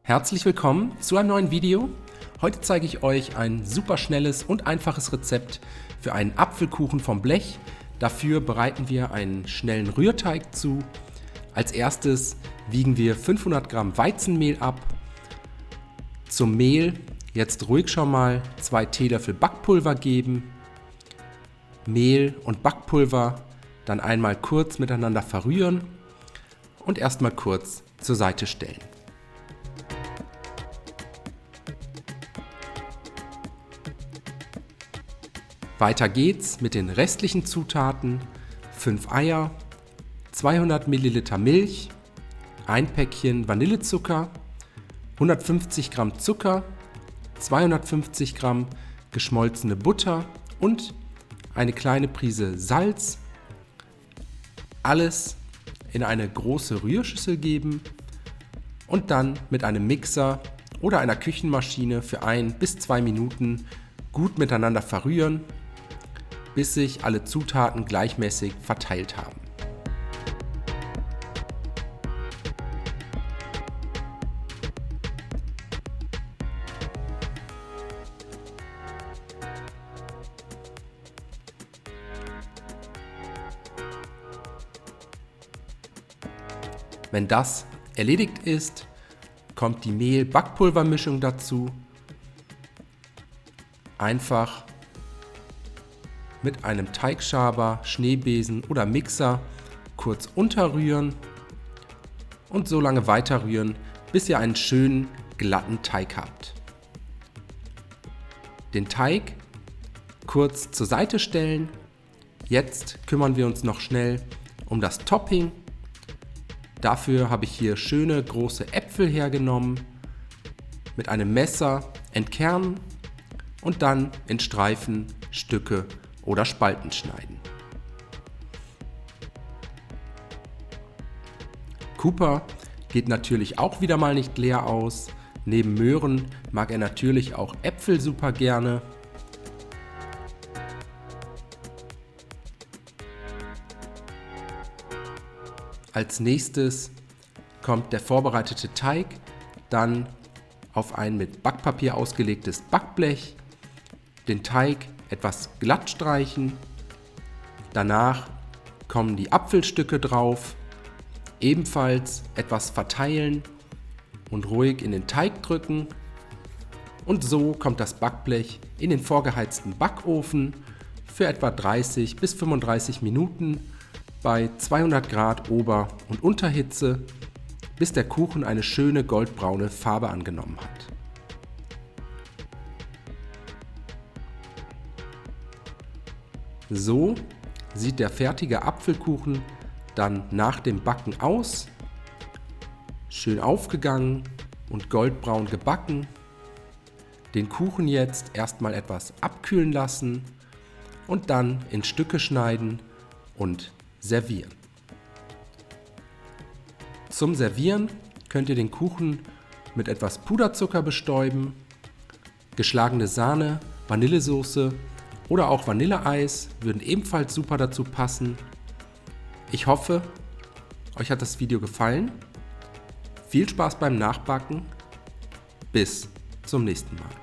Herzlich willkommen zu einem neuen Video. Heute zeige ich euch ein super schnelles und einfaches Rezept für einen Apfelkuchen vom Blech. Dafür bereiten wir einen schnellen Rührteig zu. Als erstes wiegen wir 500 Gramm Weizenmehl ab. Zum Mehl jetzt ruhig schon mal 2 Teelöffel Backpulver geben. Mehl und Backpulver dann einmal kurz miteinander verrühren und erstmal kurz zur Seite stellen. Weiter geht's mit den restlichen Zutaten: 5 Eier, 200 Milliliter Milch, ein Päckchen Vanillezucker, 150 Gramm Zucker, 250 Gramm geschmolzene Butter und eine kleine Prise Salz. Alles in eine große Rührschüssel geben und dann mit einem Mixer oder einer Küchenmaschine für 1 bis 2 Minuten gut miteinander verrühren, bis sich alle Zutaten gleichmäßig verteilt haben. Wenn das erledigt ist, kommt die Mehl-Backpulvermischung dazu. Einfach mit einem Teigschaber, Schneebesen oder Mixer kurz unterrühren und so lange weiterrühren, bis ihr einen schönen glatten Teig habt. Den Teig kurz zur Seite stellen. Jetzt kümmern wir uns noch schnell um das Topping. Dafür habe ich hier schöne große Äpfel hergenommen, mit einem Messer entkernen und dann in Streifen, Stücke oder Spalten schneiden. Cooper geht natürlich auch wieder mal nicht leer aus. Neben Möhren mag er natürlich auch Äpfel super gerne. Als nächstes kommt der vorbereitete Teig dann auf ein mit Backpapier ausgelegtes Backblech. Den Teig etwas glatt streichen. Danach kommen die Apfelstücke drauf. Ebenfalls etwas verteilen und ruhig in den Teig drücken. Und so kommt das Backblech in den vorgeheizten Backofen für etwa 30 bis 35 Minuten bei 200 Grad Ober- und Unterhitze, bis der Kuchen eine schöne goldbraune Farbe angenommen hat. So sieht der fertige Apfelkuchen dann nach dem Backen aus. Schön aufgegangen und goldbraun gebacken. Den Kuchen jetzt erstmal etwas abkühlen lassen und dann in Stücke schneiden und servieren. Zum Servieren könnt ihr den Kuchen mit etwas Puderzucker bestäuben, geschlagene Sahne, Vanillesoße oder auch Vanilleeis würden ebenfalls super dazu passen. Ich hoffe, euch hat das Video gefallen. Viel Spaß beim Nachbacken. Bis zum nächsten Mal.